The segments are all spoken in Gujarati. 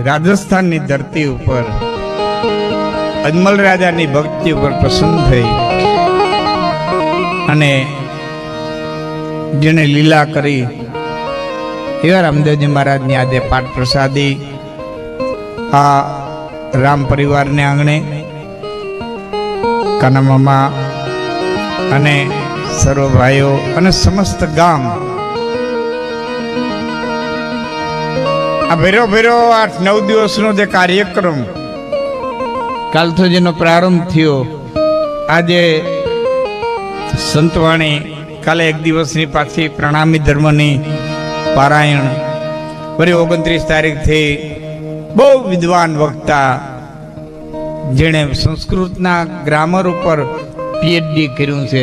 રાજસ્થાનની ધરતી ઉપર અજમલ રાજાની ભક્તિ ઉપર પ્રસન્ન થઈ અને જેને લીલા કરી એવા રામદેવજી મહારાજની આજે પાઠ પ્રસાદી આ રામ પરિવારને આંગણે કાના મામા અને સર્વ ભાઈઓ અને સમસ્ત ગામ આ ભેરો 8-9 દિવસનો જે કાર્યક્રમ કાલથી જેનો પ્રારંભ થયો, આજે સંતવાણી, કાલે એક દિવસની પાછી પ્રણામી ધર્મની પારાયણ, વળી 29 તારીખથી બહુ વિદ્વાન વક્તા જેણે સંસ્કૃતના ગ્રામર ઉપર PhD કર્યું છે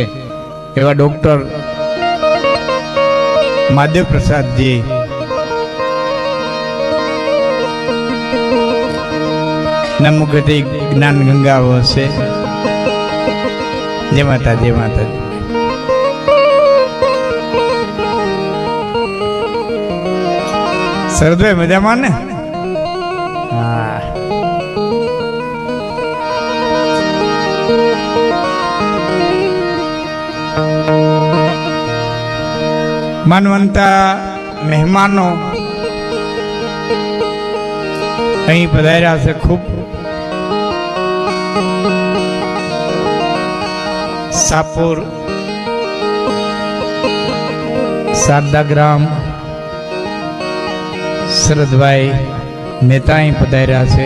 એવા ડોક્ટર મહાદેવ પ્રસાદજી ના મુખથી જ્ઞાન ગંગા વહશે. જય માતા, જય માતા. શરદભાઈ મજામાં ને? હા. માનવંતા મહેમાનો અહીં પધાર્યા છે. ખૂબ સાપુર, શારદાગ્રામ શરદભાઈ મહેતા અહીં પધાર્યા છે.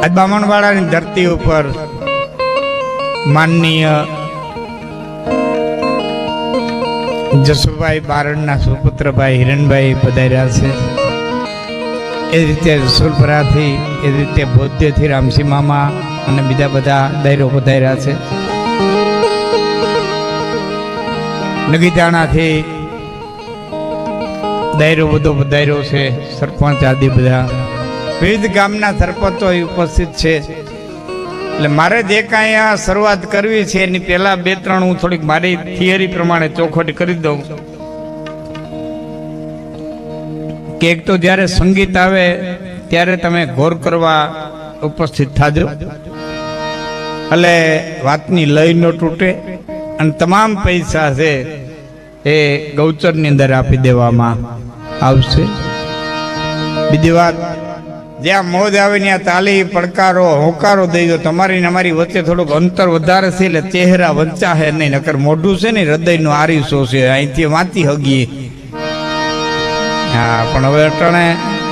આજ બામણવાડાની ધરતી ઉપર માનનીય જસુભાઈ બારણના સુપુત્રભાઈ હિરણભાઈ પધાર્યા છે. એ રીતે રસુલપરાથી, એ રીતે બોધ્યથી રામસિંહ મામા અને બીજા બધા દાયરો પધાર્યા છે. નગીજાણાથી દાયરો બધો પધાર્યો છે. સરપંચ આદિ બધા વિવિધ ગામના સરપંચો ઉપસ્થિત છે. એટલે મારે જે કાંઈ આ શરૂઆત કરવી છે એની પહેલા 2-3 હું થોડીક મારી થિયરી પ્રમાણે ચોખવટ કરી દઉં કે એક તો જ્યારે સંગીત આવે ત્યારે તમે ગૌર કરવા ઉપસ્થિત થાજો, એટલે વાતની લય ન તૂટે અને તમામ પૈસા છે એ ગૌચરની અંદર આપી દેવામાં આવશે. બીજી વાત, જ્યાં મોજ આવે ત્યાં તાલી, પડકારો, હોકારો દઈ દો. તમારી ને અમારી વચ્ચે થોડુંક અંતર વધારે છે એટલે ચહેરા વંચા હે નહીં, નકર મોઢું છે ને હૃદયનું આરીસો છે, અહીંથી વાંચી હગીએ. હા, પણ હવે અટાણે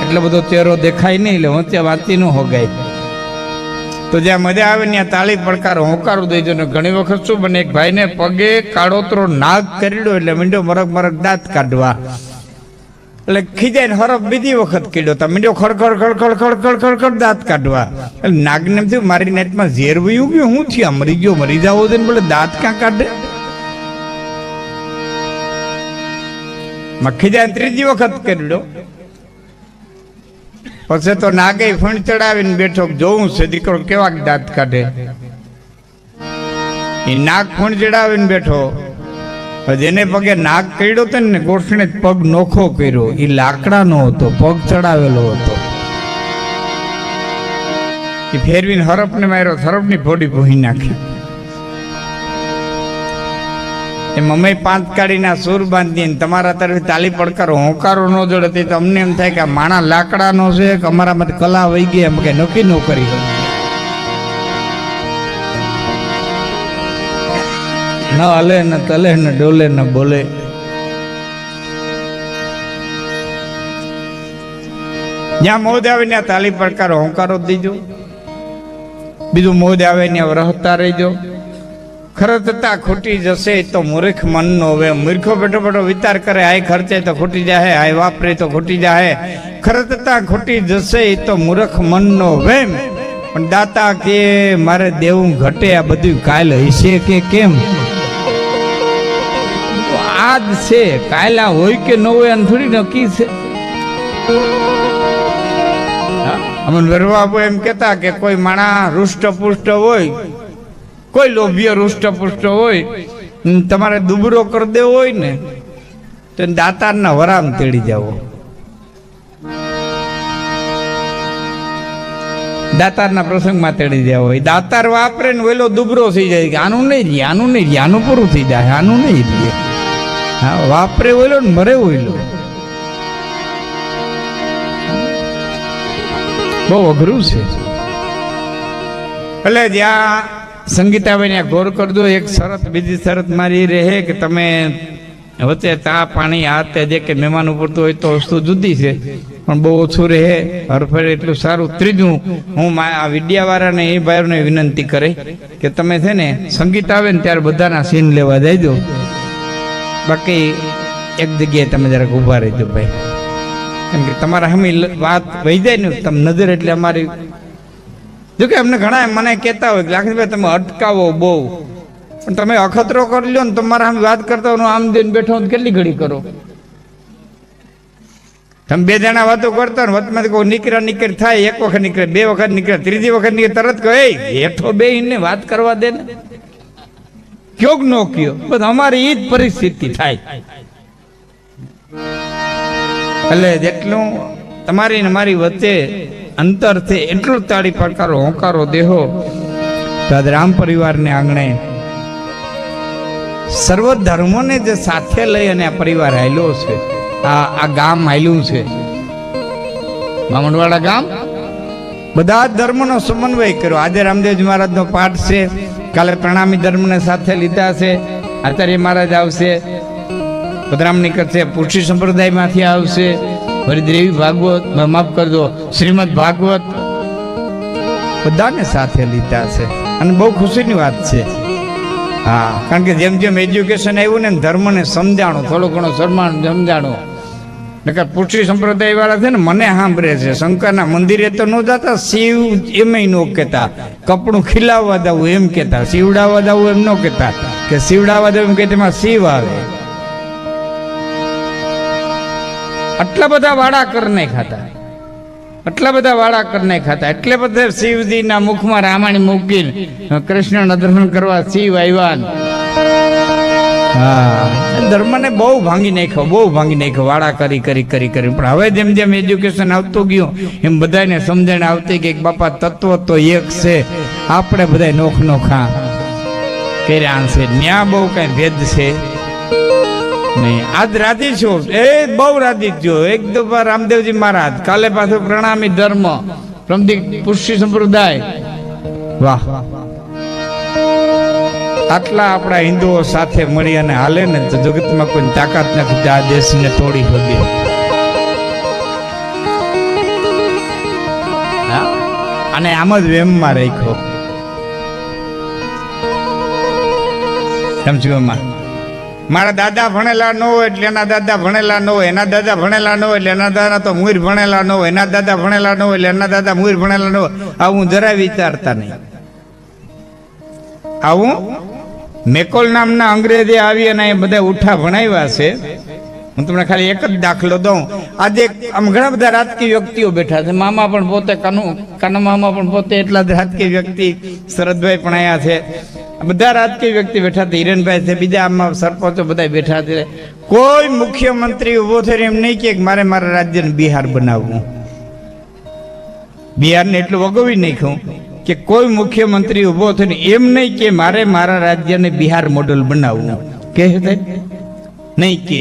એટલો બધો ચહેરો દેખાય નહીં એટલે વચ્ચે વાંચી ન હોગાય. તો જ્યાં મજા આવે ત્યાં તાલી, પડકારો, હોકારો દઈ દો. ને ઘણી વખત શું બને, એક ભાઈને પગે કાળોતરો નાગ કરીડો એટલે મીંડો મરક દાંત કાઢવા, એટલે ખીજાઈને હરફ બીજી વખત કીધો તો મીંડો ખડખડ ખડખડ ખડખડ ખડખડ દાંત કાઢવા. એટલે નાગને એમ થયું મારી નાઈટમાં ઝેર વયું ગયું, હું થયું મરી ગયો, મરી જાવો છે ને બોલે દાંત ક્યાં કાઢે. ખીજાઈને ત્રીજી વખત કરીડો. પછી તો નાગે ફણ ચડાવીને બેઠો, જોવું છે દીકરો કેવા દાંત કાઢે. એ નાગ ફણ ચડાવીને બેઠો. જેને પગે નાગ કર્યો હતો ને ગોઠણે પગ નોખો કર્યો, એ લાકડાનો હતો, પગ ચડાવેલો હતો. એ ફેરવીને હરફને માર્યો, હરફની ભોડી ભૂહી નાખી. એ મમ્મી 5 કાઢીના સૂર બાંધીને તમારા તરફથી તાલી, પડકારો, હોંકારો ન જોડે તો અમને એમ થાય કે આ માણા લાકડાનો છે કે અમારામાંથી કલા વહી ગઈ, એમ કે નક્કી ન કરી. ન હલે ન તલે ન ડોલે ન બોલે. જ્યાં મોજ આવે ત્યાં તાલી, પડકારો, હોંકારો દીજો. બીજું મોજ આવે ત્યાં રહતા રહેજો. ખરતતા ખૂટી જશે તો મૂર્ખ મન નો હવે. મૂર્ખો બેઠો બેઠો વિચાર કરે, આય ખર્ચે તો ખૂટી જાય, આય વાપરે તો ખૂટી જાય. ખરતતા ખૂટી જશે તો મૂર્ખ મન નો વેમ. પણ દાતા કે મારે દેવું ઘટે, આ બધું કાલ હશે કે કેમ. આજ છે, કાયલા હોય કે ન હોય આને થોડી નક્કી છે. અમને વરવાબો એમ કેતા કે કોઈ માણા રૂષ્ટપુષ્ટ હોય, કોઈ લોભ્ય રૂષ્ટપુષ્ટ હોય, તમારે દુબરો કરી દેવો હોય ને તો દાતારના વરામ તેડી જાવો. દાતારના પ્રસંગમાં તેડી જાવ હોય, દાતાર વાપરે ને વેલો દુબરો થઈ જાય કે આનું નહીં રહે, આનું નહીં રહે, આનું પૂરું થઈ જાય, આનું નહીં રહે. હા, વાપરે ઓઈલો ને મરે ઓઈલો. બહુ અઘરું છે. એટલે જ્યાં સંગીતાબેન ગોર કરજો, એક શરત, બીજી શરત મારી રહે કે તમે વચ્ચે ચા પાણી આ તે જે કે મહેમાન ઉપરતું હોય તો વસ્તુ જુદી છે, પણ બહુ ઓછું રહે હરફેર એટલું સારું. ત્રીજું, હું આ વિડિયાવાળાને એ ભાઈઓને વિનંતી કરે કે તમે છે ને સંગીત આવે ને ત્યારે બધાના સીન લેવા જઈજો, બાકી એક જગ્યાએ તમે જરાક ઊભા રહેજો ભાઈ, કેમ કે તમારા હમી વાત વહી જાય ને તમે નજર એટલે અમારી. જોકે અમને ઘણા મને કહેતા હોય કે લાખનભાઈ તમે અટકાવો બહુ, પણ તમે અખતરો કરી લો ને તમારા આમ વાત કરતા હોય, આમ દઈને બેઠો કેટલી ઘડી કરો. તમે બે જણા વાતો કરતા ને વચમાં કોઈ નીકળે થાય, એક વખત નીકળે, બે વખત નીકળે, ત્રીજી વખત નીકળે, તરત કહે હેઠો બે ને વાત કરવા દે ને, કયો ન કયો. બસ અમારી ઈ જ પરિસ્થિતિ થાય. એટલે જેટલું તમારી ને મારી વચ્ચે અંતર છે એટલું તાળી પડકારો હોંકારો દેહો. તો આજ રામ પરિવારને આંગણે સર્વ ધર્મોને જે સાથે લઈ અને આ પરિવાર આવેલો છે, આ ગામ આવેલું છે મામણવાડા ગામ, બધા જ ધર્મનો સમન્વય કર્યો. આજે રામદેવજી મહારાજનો પાઠ છે, કાલે પ્રણામી ધર્મને સાથે લીધા છે, આચાર્ય મહારાજ આવશે, પધરામણી કરશે, પુરુષી સંપ્રદાયમાંથી આવશે, હરિદ્રેવી ભાગવત, માફ કરજો શ્રીમદ ભાગવત, બધાને સાથે લીધા છે અને બહુ ખુશીની વાત છે. હા, કારણ કે જેમ જેમ એજ્યુકેશન આવ્યું ને ધર્મને સમજાણું, થોડું ઘણું સમજાણું. નકર પુરુષી સંપ્રદાય વાળા છે ને મને સાંભળે છે, શંકરના મંદિરે તો ન જતા, શિવ એમ ન કહેતા, કપડું ખીલાવવા જવું એમ કહેતા, શિવડાવવા જવું એમ ન કહેતા, કે શિવડાવવા જવું એમ કે તેમાં શિવ આવે. આટલા બધા વાડા કરને ખાતા, આટલા બધા વાડા કરને ખાતા, એટલે બધા શિવજીના મુખમાં રામાયણ મૂકીને કૃષ્ણના દર્શન કરવા શિવ આવ્યા. હા, ધર્મને બહુ ભાંગી નાખ્યો, બહુ ભાંગી નાખ્યો, વાડા કરી કરી કરી કરી. પણ હવે જેમ જેમ એજ્યુકેશન આવતું ગયું એમ બધાને સમજણ આવતી કે બાપા તત્વ તો એક છે, આપણે બધા નોખ નોખા કર્યા છે, ન્યા બહુ કઈ ભેદ છે નહીં. આજ રાજી છો, એ બહુ રાજી છો એકદમ. રામદેવજી મહારાજ, કાલે પાછું પ્રણામી ધર્મ, પ્રમદી પુરુષી સંપ્રદાય. વાહ, આટલા આપણા હિન્દુઓ સાથે મળી અને હાલે ને તો જગતમાં કોઈ તાકાત નથી આ દેશને તોડી શકે. અને આમ જ વેમમાં રાખ્યો. સમજો મારા દાદા ભણેલા ન હોય એટલે એના દાદા ભણેલા ન હોય, એના દાદા ભણેલા ન હોય એટલે એના દાદા તો મુઈર ભણેલા ન હોય, એના દાદા ભણેલા ન હોય એટલે એના દાદા મુઈર ભણેલા ન હોય. આવું જરાય વિચારતા નહીં. આવું મેકોલ નામના અંગ્રેજે આવી અને એ બધા ઉઠા ભણાવ્યા છે. હું તમને ખાલી એક જ દાખલો દઉં. આજે આમ ઘણા બધા રાજકીય વ્યક્તિઓ બેઠા છે, મામા પણ પોતે કાના મામા પણ પોતે એટલા જ રાજકીય વ્યક્તિ, શરદભાઈ પણ અહીંયા છે, બધા રાજકીય વ્યક્તિ બેઠા છે, હિરેનભાઈ છે, બીજા આમાં સરપંચો બધા બેઠા છે. કોઈ મુખ્યમંત્રી ઉભો થઈને એમ નહીં કે મારે મારા રાજ્યને બિહાર બનાવવું. બિહારને એટલું વગોવી નાખ્યું કે કોઈ મુખ્યમંત્રી ઉભો થઈને એમ નહીં કે મારે મારા રાજ્યને બિહાર મોડલ બનાવવું. કે નહીં કે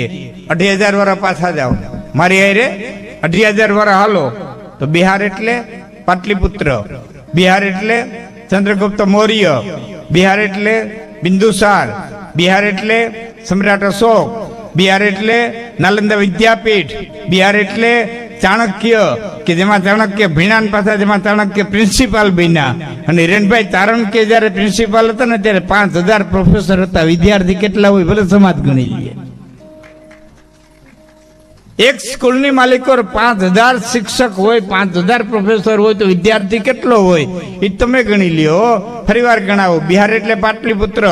2,500 વર્ષ પાછા જાઓ, મારી હારે 2,500 વર્ષ હાલો તો બિહાર એટલે પાટલીપુત્ર, બિહાર એટલે ચંદ્રગુપ્ત મૌર્ય, બિહાર એટલે બિંદુસાર, બિહાર એટલે સમ્રાટ અશોક, બિહાર એટલે નાલંદા વિદ્યાપીઠ, બિહાર એટલે ચાણક્ય, કે જેમાં ચાણક્ય ભીણાન પાછા જેમાં ચાણક્ય પ્રિન્સિપાલ બન્યા. અને હિરેનભાઈ ચાણક્ય જયારે પ્રિન્સિપાલ હતા ને ત્યારે 5,000 પ્રોફેસર હતા. વિદ્યાર્થી કેટલા હોય ભલે સમાજ ગણી લઈએ. એક સ્કૂલની માલિકો 5,000 શિક્ષક હોય, 5,000 પ્રોફેસર હોય તો વિદ્યાર્થી કેટલો હોય એ તમે ગણી લ્યો. ફરીવાર ગણાવો. બિહાર એટલે પાટલીપુત્ર,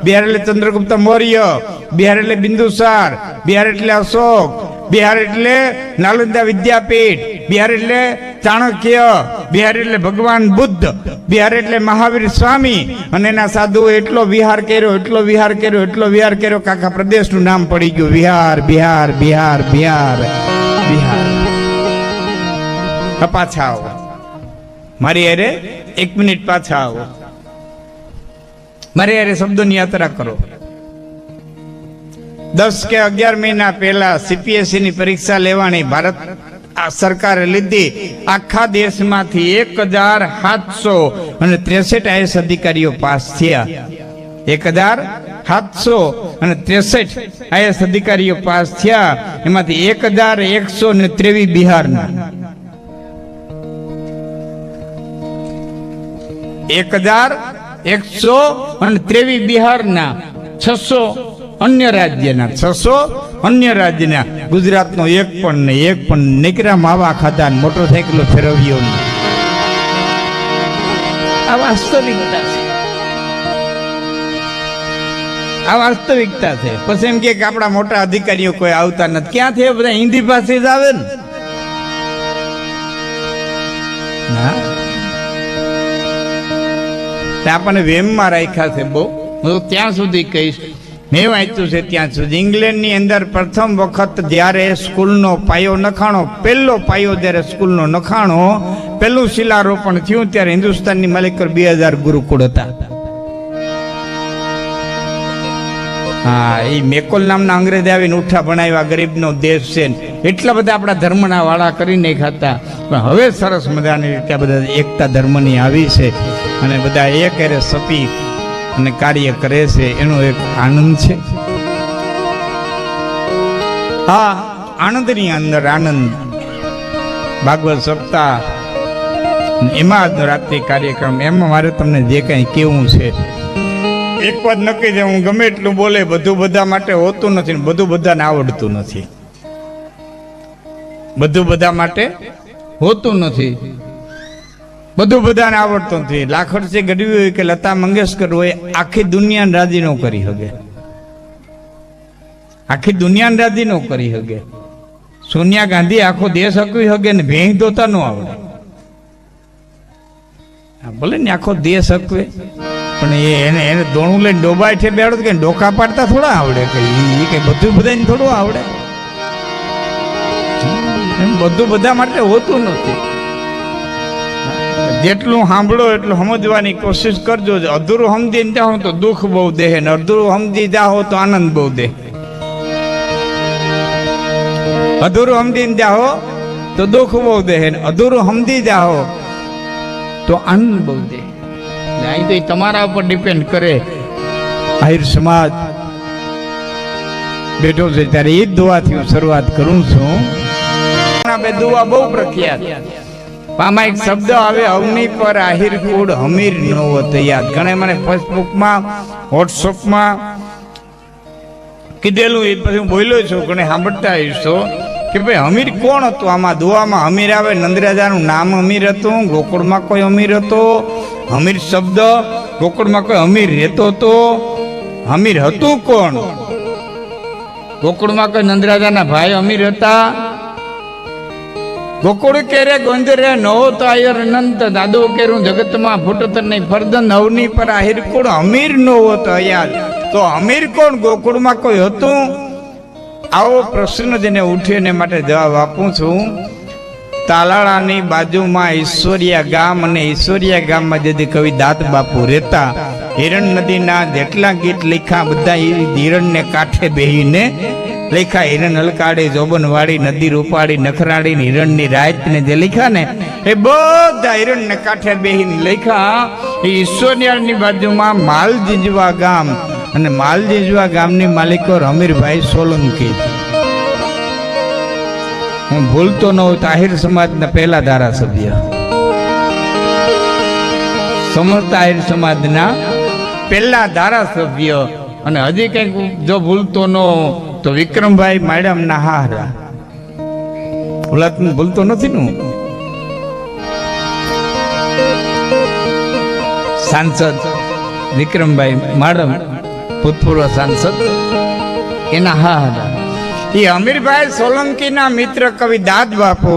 બિહાર એટલે ચંદ્રગુપ્ત મૌર્ય, બિહાર એટલે બિંદુસાર, બિહાર એટલે અશોક, બિહાર એટલે નાલંદા વિદ્યાપીઠ, બિહાર એટલે ચાણક્ય, બિહાર એટલે ભગવાન બુદ્ધ, બિહાર એટલે મહાવીર સ્વામી, અને એના સાધુઓ એટલો વિહાર કર્યો, એટલો વિહાર કર્યો, એટલો વિહાર કર્યો, કાકા પ્રદેશનું નામ પડી ગયું બિહાર, બિહાર, બિહાર, બિહાર, બિહાર. પાછા આવો મારી અરે 1 મિનિટ, પાછા આવો મારી અરે શબ્દોની યાત્રા કરો. 10 કે 11 મહિના પહેલા CPSE ની પરીક્ષા લેવાની ભારત સરકારે લીધી. આખા દેશમાંથી 1763 IAS અધિકારીઓ પાસ થયા. 1763 IAS અધિકારીઓ પાસ થયા. એમાંથી 1123 બિહારના, 1123 બિહારના, 600 અન્ય રાજ્યના, 600 અન્ય રાજ્યના. ગુજરાતનો એક પણ નીકળ્યા માવા ખાધા, મોટરસાઇકલો ફેરવ્યો. આ વાસ્તવિકતા છે, આ વાસ્તવિકતા છે. પછી એમ કે આપણા મોટા અધિકારીઓ કોઈ આવતા નથી. ક્યાંથી બધા હિન્દી પાસે જ આવે ને. આપણને વેમમાં રાખ્યા છે બહુ. હું ત્યાં સુધી કહીશ, મેં વાંચ્યું છે ત્યાં સુધી, ઇંગ્લેન્ડની અંદર પ્રથમ વખત જ્યારે સ્કૂલનો પાયો નખાણો, પહેલો પાયો જ્યારે સ્કૂલનો નખાણો, પહેલું શિલારોપણ થયું, ત્યારે હિન્દુસ્તાનની માલિક 2000 ગુરુકુળ હતા. હા, એ મેકોલ નામના અંગ્રેજ આવીને ઉઠા ભણાવ્યા, ગરીબનો દેશ છે, એટલા બધા આપણા ધર્મના વાળા કરી નાખ્યા. પણ હવે સરસ મજાની રીતે બધા એકતા ધર્મની આવી છે, અને બધા એક હારે સપી અને કાર્ય કરે છે, એનો એક આનંદ છે. હા, આનંદની અંદર આનંદ. ભાગવત સપ્તાહ એમાં આજનો રાત્રિ કાર્યક્રમ, એમાં મારે તમને જે કંઈ કેવું છે, એક વાત નક્કી છે, હું ગમે એટલું બોલે, બધું બધા માટે હોતું નથી, બધું બધાને આવડતું નથી, બધું બધા માટે હોતું નથી, બધું બધાને આવડતું નથી. લાખણસિંહ ગઢવી હોય કે લતા મંગેશકર હોય, આખી દુનિયાને રાજી ન કરી શકે, આખી દુનિયાને રાજી ન કરી શકે. સોનિયા ગાંધી આખો દેશ હકવી શકે ને ભેંસ દોતા ન આવડે. ભલે ને આખો દેશ હકવે, પણ એને દોણું લઈને ડોબાય છે બેડો કે ડોકા પાડતા થોડા આવડે, કઈ બધું બધાને થોડું આવડે. એમ બધું બધા માટે હોતું નથી. જેટલું સાંભળો એટલું સમજવાની કોશિશ કરજો. અધૂરું સમજીને જાઓ તો દુઃખ બહુ દે, ને અધૂરું સમજી જાઓ તો આનંદ બહુ દે. અધૂરું સમજીને જાઓ તો દુઃખ બહુ દે, ને અધૂરું સમજી જાઓ તો આનંદ બહુ દે. અહીં તો તમારા ઉપર ડિપેન્ડ કરે. આહિર સમાજ બેઠો છે ત્યારે એ જ દુઆથી હું શરૂઆત કરું છું. બે દુઆ બહુ પ્રખ્યાત. આમાં એક શબ્દ આવે, અવની પર આહિર કુળ હમીર નો યાદ. ઘણા મને ફેસબુકમાં, વોટ્સઅપમાં કીધેલું, એ પછી હું બોલ્યો છું, ઘણે સાંભળતા આવીશો કે ભાઈ હમીર કોણ હતું. આમાં દુઆમાં હમીર આવે, નંદરાજાનું નામ હમીર હતું, ગોકુળમાં કોઈ હમીર હતો, હમીર શબ્દ, ગોકુળમાં કોઈ હમીર રહેતો હતો. હમીર હતું કોણ? ગોકુળમાં કોઈ નંદરાજાના ભાઈ હમીર હતા. ગોકુળ કેરે ગોંજરે નો તો આયર અનંત, દાદો કેરું જગતમાં ફૂટત નહીં ફરદન, અવની પર આહિર કોણ હમીર નો હોત યાદ. તો હમીર કોણ? ગોકુળમાં કોઈ હતું? આવો પ્રશ્ન જેને ઉઠ્યો એને માટે જવાબ આપું છું. તાલાળાની બાજુમાં ઈશ્વરિયા ગામ, અને ઈશ્વરિયા ગામમાં જે કવિ દાત બાપુ રહેતા, હિરણ નદીના જેટલા ગીત લખ્યા બધા હિરણને કાંઠે બેહીને લખ્યા. હિરણ હલકાડી, જોબન વાળી, નદી રૂપાડી, નખરાડી, હિરણની રાત ને જે લખ્યા ને એ બધા હિરણને કાંઠે બેહીને લખ્યા. એ ઈશ્વરિયાની બાજુમાં માલજીજવા ગામ, અને માલજીજવા ગામની માલિકો હમીરભાઈ સોલંકી. હું ભૂલતો ન હોય તો આહિર સમાજના પહેલા ધારાસભ્ય, સમસ્ત આહિર સમાજના પહેલા ધારાસભ્ય. અને હજી કંઈક જો ભૂલતો ન તો વિક્રમભાઈ મેડમ ના હારા, ભૂલતો નથી ને. સાંસદ વિક્રમભાઈ મેડમ, ભૂતપૂર્વ સાંસદ, એના હારા. એ અમીરભાઈ સોલંકીના મિત્ર કવિ દાદ બાપુ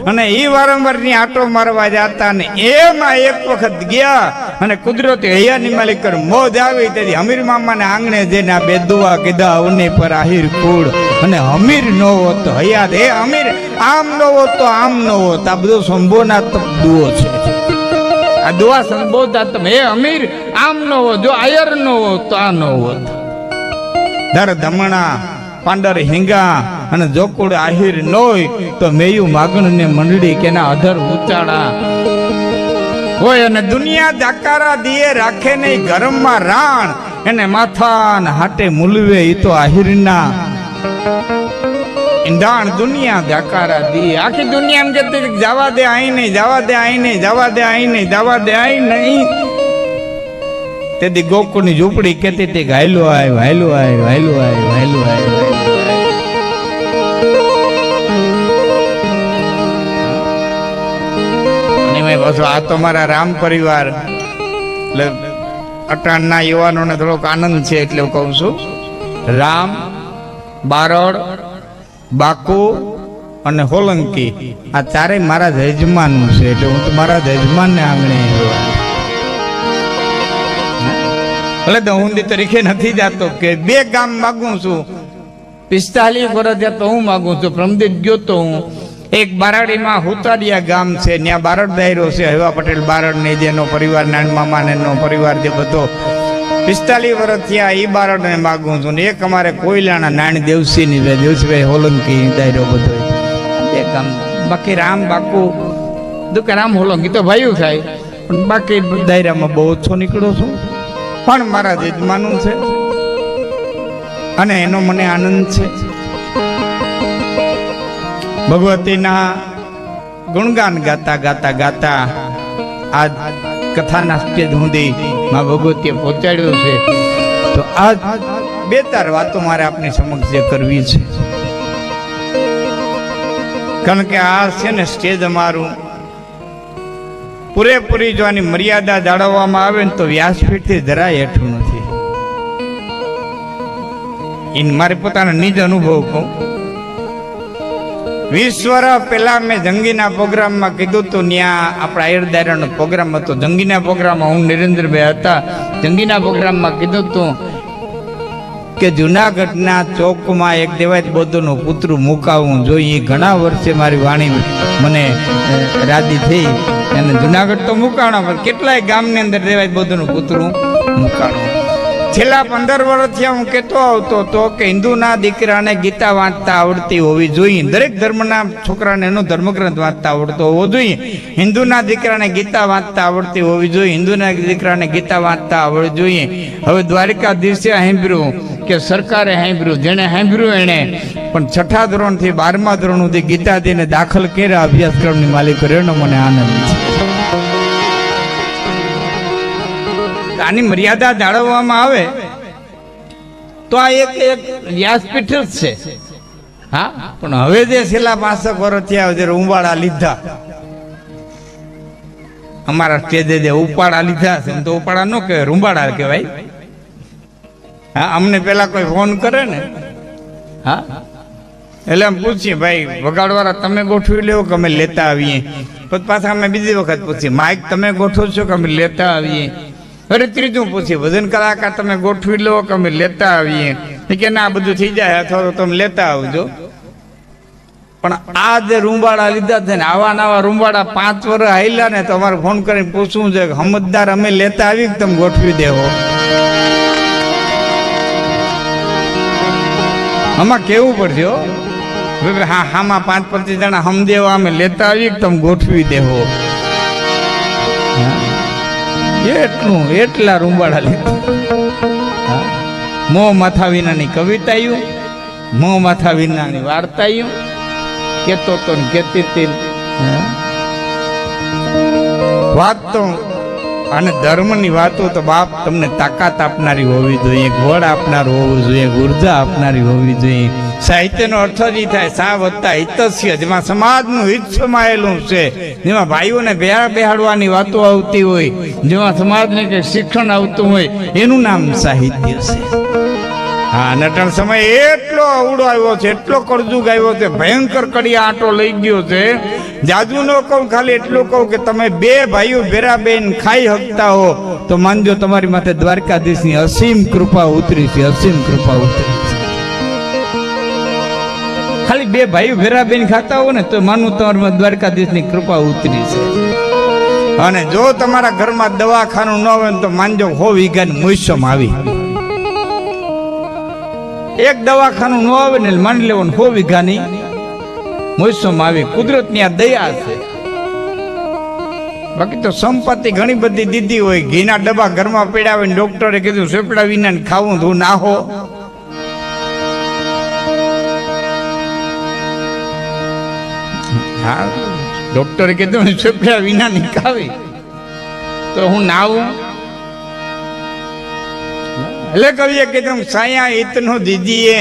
અને એ વારંવારની આટો મારવા જતા ને એમાં એક વખત ગયા અને કુદરતી હૈયાની માલિક મોજ આવી તેથી અમીર મામાને આંગણે જઈને આ બે દુઆ કીધા ઉની પર આહિર કુળ અને અમીર નો હોત તો હયાત હે અમીર આમ નો હોત તો આમ નો હોત. આ બધું સંબોધનાત્મક દુઓ છે. આ દુઆ સંબોધાત્મક હે અમીર આમ નો હોત જો આયર નો હોત તો આ નો હોત. ધર ધમણા પાંડર હિંગા અને જોકુડ આહિર નોય તો મેયું માગણ ને મંડળી કેના અધર ઉચાડા હોય અને દુનિયા દાકારા દિયે રાખે નહીં ગરમમાં રાણ એને માથા ને હાટે મૂલવે ઈ તો આહિરના ઈંધાણ દુનિયા દાકારા દિયે. આખી દુનિયા એમ કહેતી જવા દે આઈ નહીં જવા દે આઈ નહીં જવા દે આઈ નહીં જવા દે આઈ નહીં. તેથી ગોકુળની ઝૂંપડી કહેતી હતી કે હાયલો આય હાયલો આય હાયલો આય હાયલો આય. આ તો મારા રામ પરિવાર એટલે અટાણના યુવાનોને થોડોક આનંદ છે એટલે હું કહું છું. રામ, બારડ, બાકુ અને હોલંકી આ ચારેય મારા જજમાન છે એટલે હું તો મારા જજમાન ને આંગણે એટલે તો હું તરીકે નથી જાતો કે બે ગામ માગું છું. 45 વર્ષ તો હું માગું છું. પ્રમદીપ ગયો તો હું એક બારડીમાં હુતાડિયા ગામ છે ત્યાં બારડ દાયરો છે હવા પટેલ બારડ ને જેનો પરિવાર નાન મામા નો પરિવાર જે બધો 45 વર્ષ થયા એ બારડ ને માગું છું ને એક અમારે કોયલાના નાની દેવસી ની દેવસીભાઈ હોલંકી દાયરો બધો એક ગામ. બાકી રામ બાકુ દુકે રામ હોલંકી તો ભાઈઓ થાય પણ બાકી દાયરામાં બહુ ઓછો નીકળો છું પણ મારા જજમાનું છે અને એનો મને આનંદ છે. ભગવતીના ગુણગાન ગાતા ગાતા ગાતા આ કથાના સ્ટેજ સુધી માં ભગવતીએ પહોંચાડ્યું છે. તો આ બે ચાર વાતો મારે આપની સમક્ષ જે કરવી છે કારણ કે આ છે ને સ્ટેજ અમારું પૂરેપૂરી જો આની મર્યાદા જાળવવામાં આવે ને તો વ્યાસપીઠથી જરાય હેઠું નથી. એ મારે પોતાનો નિજ અનુભવ કહું. 20 વર્ષ પહેલા મેં જંગીના પ્રોગ્રામમાં કીધું હતું ત્યાં આપણા આયરદાયરાનો પ્રોગ્રામ હતો. જંગીના પ્રોગ્રામમાં હું નરેન્દ્રભાઈ હતા. જંગીના પ્રોગ્રામમાં કીધું હતું કે જુનાગઢના ચોકમાં એક દેવાયત બૌદ્ધનું પુતળું મુકાવવું જોઈએ. ઘણા વર્ષે મારી વાણી મને રાજી થઈ અને જુનાગઢ તો મુકાણો પણ કેટલાય ગામની અંદર દેવાયત બૌદ્ધનું પુતળું મુકાણું. છેલ્લા 15 વર્ષથી હું કહેતો આવતો હતો કે હિન્દુના દીકરાને ગીતા વાંચતા આવડતી હોવી જોઈએ. દરેક ધર્મના છોકરાને એનો ધર્મગ્રંથ વાંચતા આવડતો હોવો જોઈએ. હિન્દુના દીકરાને ગીતા વાંચતા આવડતી હોવી જોઈએ. હિન્દુના દીકરાને ગીતા વાંચતા આવડવી જોઈએ. હવે દ્વારિકાધીશે સાંભળ્યું કે સરકારે સાંભળ્યું જેને સાંભળ્યું એણે પણ 6ઠા ધોરણથી 12મા ધોરણ સુધી ગીતાજીને દાખલ કર્યા અભ્યાસક્રમની માલિક એનો મને આનંદ છે. આની મર્યાદા જાળવવામાં આવે તો આ એક વ્યાસપીઠ જ છે. હા પણ હવે જે છેલ્લા 5 વર્ષ થયા જ્યારે ઉંબાડા લીધા અમારા સ્ટેજે જે ઉપાડા લીધા છે તો ઉપાડા ન કહેવાય રૂંબાડા કહેવાય. હા અમને પેલા કોઈ ફોન કરે ને હા એટલે અમે પૂછીએ ભાઈ વગાડવાળા તમે ગોઠવી લેવો કે અમે લેતા આવીએ. પછી પાછા અમે બીજી વખત પૂછીએ માઇક તમે ગોઠવો છો કે અમે લેતા આવીએ. અરે ત્રીજું પૂછીએ ભજન કલાકાર તમે ગોઠવી લો કે અમે લેતા આવીએ કે ના બધું થઈ જાય અથવા તો તમે લેતા આવજો. પણ આ જે રૂંબાડા લીધા છે ને આવા નવા રૂંબાડા 5 વર્ષ હાલ્યા ને તો અમારે ફોન કરીને પૂછવું છે કે સમજદાર અમે લેતા આવી કે તમે ગોઠવી દેવો. આમાં કેવું પડશે હા હામાં 5-25 જણા સમજેવા અમે લેતા આવી કે તમે ગોઠવી દેવો. એટલા રૂંબાડા લીધા. મોં માથા વિનાની કવિતાયું મોં માથા વિનાની વાર્તાયું કેતો તો કેતી હતી વાત તો અને ધર્મની વાતો તો બાપ તમને તાકાત આપનારી હોવી જોઈએ, બળ આપનારું હોવું જોઈએ, ઉર્જા આપનારી હોવી જોઈએ. સાહિત્યનો અર્થ જ થાય સા વત્તા હિતસ્ય, જેમાં સમાજનું હિત સમાયેલું છે, જેમાં ભાઈઓને બેહાડવાની વાતો આવતી હોય, જેમાં સમાજને કંઈ શિક્ષણ આવતું હોય, એનું નામ સાહિત્ય છે. હા, નટણ સમય એટલો અવડો આવ્યો છે, એટલો કળજુગ આવ્યો છે, ભયંકર કડિયા આંટો લઈ ગયો છે. જાજુ ન કહું, ખાલી એટલું કહું કે તમે બે ભાઈઓ ભેરા બેન ખાઈ શકતા હો તો માનજો તમારી માથે દ્વારકાધીશની અસીમ કૃપા ઉતરી છે, અસીમ કૃપા ઉતરી છે. ખાલી બે ભાઈઓ ભેરા બેન ખાતા હો ને તો માનું તમારી દ્વારકાધીશની કૃપા ઉતરી છે. અને જો તમારા ઘરમાં દવાખાનું ન હોય તો માનજો 100 વીઘાની મોસમ આવી. એક દવાખાનું ન આવે ને માની લેવાનું 100 વીઘાની મોસમ આવી. કુદરતની આ દયા છે. બાકી તો સંપત્તિ ઘણી બધી દીધી હોય, ઘીના ડબ્બા ઘરમાં પડ્યા હોય, ડોક્ટરે કીધું સેપડા વિના ખાવું તું ના હો. હા, ડોક્ટરે કીધું સેપડા વિના ની ખાવી તો હું નાવું. એટલે કવિએ કીધું સાયા ઇતનો દીજીએ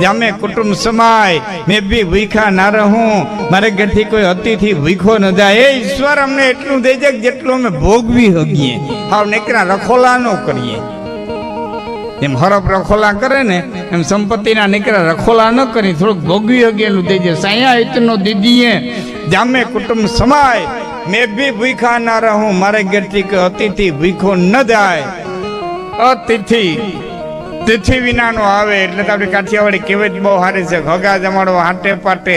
જામે કુટુંબ સમાય, મેં બી ભૂખા ના રહું, મારે ઘરથી કોઈ અતિથિ ભૂખો ન જાય. એ ઈશ્વર અમને એટલું દેજે જેટલું અમે ભોગવી હગીએ, હાવ નીકળા રખોલા ન કરીએ. એમ હરફ રખોલા કરે ને એમ સંપત્તિના નીકળા રખોલા ન કરી થોડુંક ભોગવી હગેલું દેજે. સાયા ઇતનો દીજીએ જામે કુટુંબ સમાય, મેં બી ભૂખા ના રહું, મારે ઘરથી કોઈ અતિથિ ભૂખો ન જાય. અતિથિ તિથિ વિનાનો આવે એટલે તો આપણી કાઠિયાવાડી કહેવત બહુ સારી છે, હગા જમાડવો હાટે પાટે,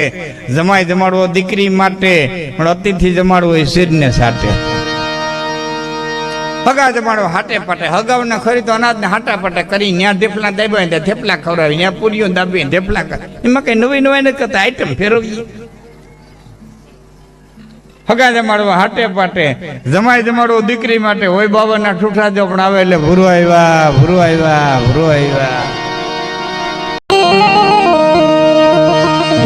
જમાઈ જમાડવો દીકરી માટે, પણ અતિથિ જમાડવો એ શિરને સાટે. હગા જમાડવો હાટે પાટે, હગાવને ખરી તો અનાજને હાટા પાટે કરી ત્યાં થેપલા દાબ્યા ત્યાં થેપલા ખવડાવી, ત્યાં પૂરીઓ દાબી થેપલા કરે. એમાં કઈ નવી નવાઈ નથી કરતા, આઈટમ ફેરવીએ. હગા જમાડવા હાટે પાટે, જમાઈ જમાડવો દીકરી માટે, હોય બાબાના ઠૂઠા જો પણ આવે એટલે ભૂરો આવ્યા, ભૂરો આવ્યા, ભૂરો આવ્યા.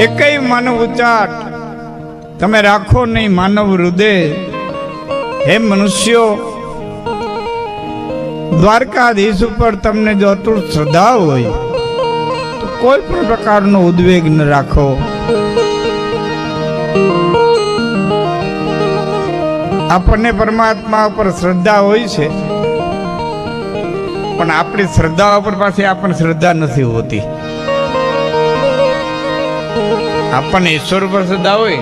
એકય માનવ ઉચાટ તમે રાખો નહીં માનવ હૃદય. હે મનુષ્યો, દ્વારકાધીશ ઉપર તમને જો અતૂટ શ્રદ્ધા હોય તો કોઈ પણ પ્રકારનો ઉદ્વેગ ન રાખો. આપણને પરમાત્મા ઉપર શ્રદ્ધા હોય છે, પણ આપણી શ્રદ્ધા ઉપર પાસે આપણને શ્રદ્ધા નથી હોતી. આપણને ઈશ્વર ઉપર શ્રદ્ધા હોય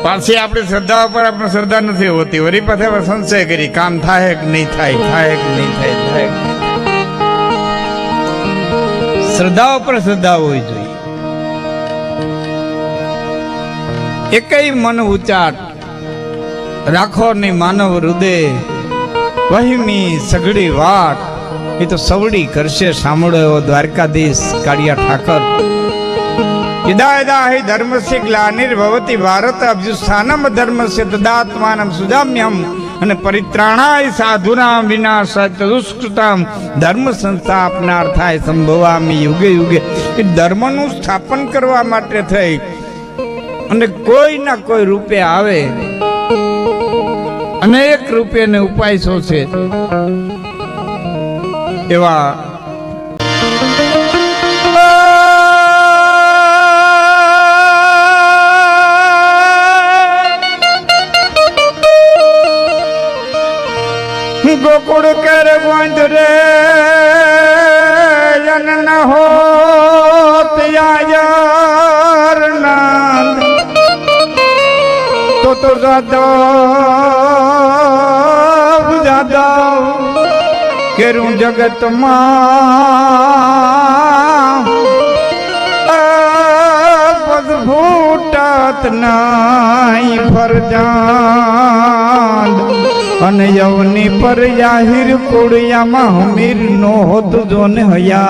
પાછી આપણી શ્રદ્ધા ઉપર આપણને શ્રદ્ધા નથી હોતી. વળી પાસે સંશય કરી કામ થાય કે નહીં થાય, થાય કે નહીં થાય, થાય કે નહીં થાય. શ્રદ્ધા ઉપર શ્રદ્ધા હોવી જોઈએ. એકય મન ઉચાટ રાખો નહીં માનવ હૃદય, વહીમી સગડી વાટ એ તો સવડી કરશે સાંભળો એવો દ્વારકાધીશ કાળિયા ઠાકર. યદા ધર્મસ્ય ગ્લાનિર્ભવતિ ભારત અભ્યુત્થાનમ ધર્મસ્ય તદાત્માનમ સુજામ્યહમ. અને પરિત્રાણાય સાધુનામ વિનાશાય તદુષ્કૃતામ ધર્મ સંસ્થાપનાર્થાય સંભવામિ યુગે યુગે. એ ધર્મનું સ્થાપન કરવા માટે થઈ અને કોઈ ના કોઈ રૂપે આવે. અનેક રૂપે ને ઉપાય શો છે એવા ગોકુળ કર ગોંદ રે જન ન હોત યાર નાંદ તો જાદવ કેરું જગતમાં પદ ફૂટત નાઈ ફરજાન. અને યવની પર જાહિર કોડિયામાં હમીર નો હોત જોન હયાત.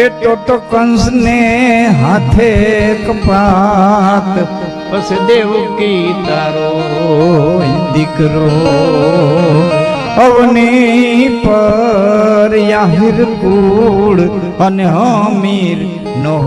એ તો કંસ ને હાથે કપાત, બસ દેવકી તારો દીકરો અવની પર યાહિર કુળ અને હમીર નો